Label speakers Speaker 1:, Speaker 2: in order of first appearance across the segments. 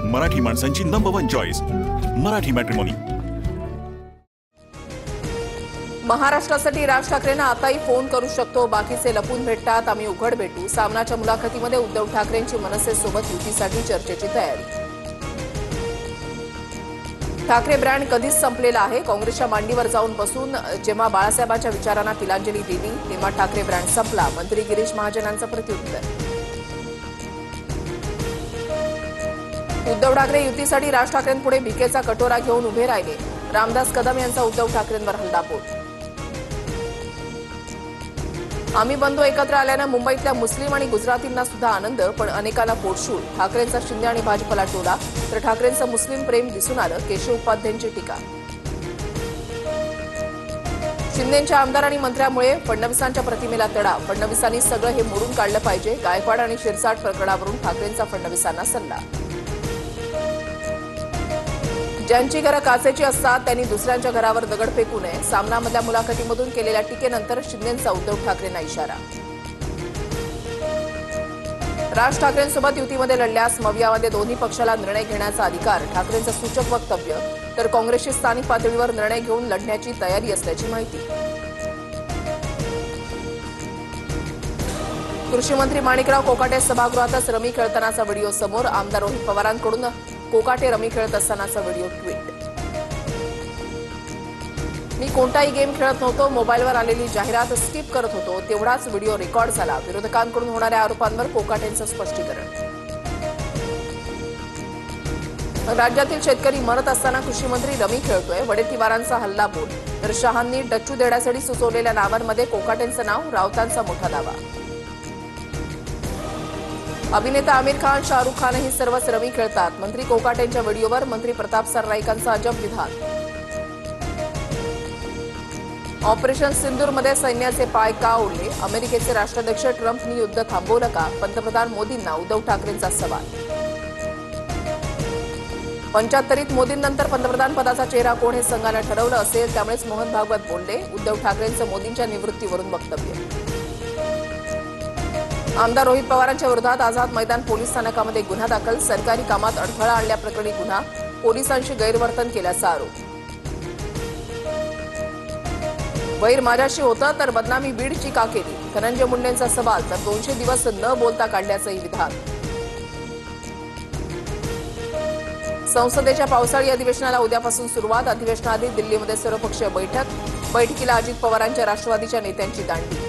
Speaker 1: मराठी माणसांची number 1 choice Marathi matrimony.
Speaker 2: महाराष्ट्रासाठी राज ठाकरेंना आताही फोन करू शकतो, बाकीचे लपून भेटतात, आम्ही उघड भेटू। सामनाच्या मुलाखतीमध्ये उद्धव ठाकरेंची मनसेसोबत युतीसाठी चर्चेची तयारी। ठाकरे ब्रँड कधीच संपलेला आहे। काँग्रेसच्या मांडीवर जाऊन बसून जेव्हा बाळासाहेबांच्या विचारांना तिलांजली दिली तेव्हा ठाकरे ब्रँड संपला, मंत्री गिरीश महाजनांचं प्रत्युत्तर। उद्धव ठाकरे युतीसाठी राज ठाकरेंपुढे भिकेचा कटोरा घेऊन उभे राहिले। रामदास कदम यांचा उद्धव ठाकरेंवर हल्लाबोल। आम्ही बंधू एकत्र आल्यानं मुंबईतल्या मुस्लिम आणि गुजरातींना सुद्धा आनंद, पण अनेकांना पोटशूळ। ठाकरेंचा शिंदे आणि भाजपला टोला, तर ठाकरेंचं मुस्लिम प्रेम दिसून आलं, केशव उपाध्यायांची टीका। शिंदेच्या आमदार आणि मंत्र्यामुळे फडणवीसांच्या प्रतिमेला तडा, फडणवीसांनी सगळं हे मोडून काढलं पाहिजे। गायकवाड आणि शिरसाट प्रकरणावरून ठाकरेंचा फडणवीसांना सल्ला। ज्यांची घरं काचेची असतात त्यांनी दुसऱ्यांच्या घरावर दगड फेकू नये, सामनामधल्या मुलाखतीमधून केलेल्या टीकेनंतर शिंदेंचा उद्धव ठाकरेंना इशारा। राज ठाकरेंसोबत युतीमध्ये लढल्यास मवियामध्ये दोन्ही पक्षाला निर्णय घेण्याचा अधिकार, ठाकरेंचं सूचक वक्तव्य, तर काँग्रेसची स्थानिक पातळीवर निर्णय घेऊन लढण्याची तयारी असल्याची माहिती। कृषी मंत्री माणिकराव कोकाटे सभागृहातच रमी खेळतानाचा व्हिडिओ समोर, आमदार रोहित पवारांकडून कोकाटे रमी खेळत असतानाचा व्हिडिओ ट्विट। मी कोणताही गेम खेळत नव्हतो, मोबाईलवर आलेली जाहिरात स्किप करत होतो, तेवढाच व्हिडिओ रेकॉर्ड झाला। विरोधकांकडून होणाऱ्या आरोपांवर कोकाटेंचं स्पष्टीकरण। राज्यातील शेतकरी मरत असताना कृषी मंत्री रमी खेळतोय, वडेट्टीवारांचा हल्लाबोल, तर शहांनी डच्चू देण्यासाठी सुचवलेल्या नावांमध्ये कोकाटेंचं नाव, राऊतांचा मोठा दावा। अभिनेता आमिर खान, शाहरुख खानही सर्वच रमी खेळतात, मंत्री कोकाटेंच्या व्हिडिओवर मंत्री प्रताप सरनाईकांचं अजब विधान। ऑपरेशन सिंदूरमध्ये सैन्याचे पाय का ओढले, अमेरिकेचे राष्ट्राध्यक्ष ट्रम्पनी युद्ध थांबवलं का, पंतप्रधान मोदींना उद्धव ठाकरेंचा सवाल। 75 मोदींनंतर पंतप्रधान पदाचा चेहरा कोण हे संघानं ठरवलं असेल, त्यामुळेच मोहन भागवत बोलले, उद्धव ठाकरेंचं मोदींच्या निवृत्तीवरून वक्तव्य। आमदार रोहित पवारांच्या विरोधात आझाद मैदान पोलीस स्थानकामध्ये गुन्हा दाखल, सरकारी कामात अडथळा आणल्याप्रकरणी गुन्हा, पोलिसांशी गैरवर्तन केल्याचा आरोप। वैर माझ्याशी होतं तर बदनामी बीडची का केली, धनंजय मुंडेंचा सवाल, तर 200 दिवस न बोलता काढल्याचंही विधान। संसदेच्या पावसाळी अधिवेशनाला उद्यापासून सुरुवात, अधिवेशनाआधी दिल्लीमध्ये सर्वपक्षीय बैठकीला अजित पवारांच्या राष्ट्रवादीच्या नेत्यांची दांडी।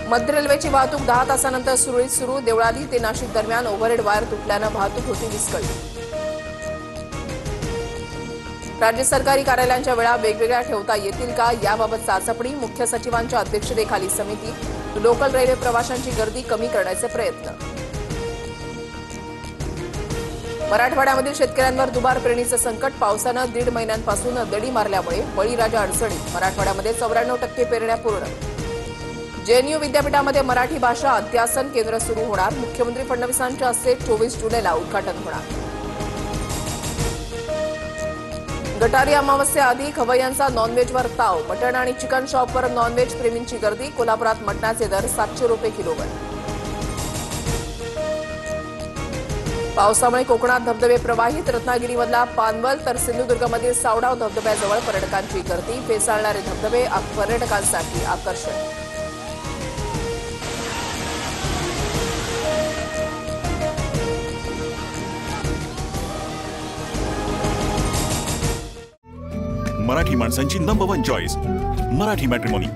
Speaker 2: मध्य रेल्वेची वाहतूक 10 तासानंतर सुरळीत सुरू, देवळाली ते नाशिक दरम्यान ओव्हरहेड वायर तुटल्यानं वाहतूक होती विस्कळीत। राज्य सरकारी कार्यालयांच्या वेळा वेगवेगळ्या ठेवता येतील का, याबाबत चाचपणी, मुख्य सचिवांच्या अध्यक्षतेखाली समिती, लोकल रेल्वे प्रवाशांची गर्दी कमी करण्याचे प्रयत्न। मराठवाड्यामधील शेतकऱ्यांवर दुबार पेरणीचं संकट, पावसानं 1.5 महिन्यांपासून दडी मारल्यामुळे बळीराजा अडचणीत, मराठवाड्यामध्ये 94% पेरण्या पूर्ण। जेएनयू विद्यापीठामध्ये मराठी भाषा अध्यासन केंद्र सुरू होणार, मुख्यमंत्री फडणवीसांच्या हस्ते 24 जुलैला उद्घाटन होणार। गटारी अमावस्येआधी खवय्यांचा नॉनव्हेजवर ताव, मटण आणि चिकन शॉपवर नॉनव्हेज प्रेमींची गर्दी, कोल्हापुरात मटणाचे दर 700 रुपये किलोवर। पावसामुळे कोकणात धबधबे प्रवाहित, रत्नागिरीमधला पानवल तर सिंधुदुर्गमधील सावडाव धबधब्याजवळ पर्यटकांची गर्दी, फेसाळणारे धबधबे पर्यटकांसाठी आकर्षण।
Speaker 1: मराठी माणसांची नंबर 1 चॉईस मराठी मॅट्रिमोनी।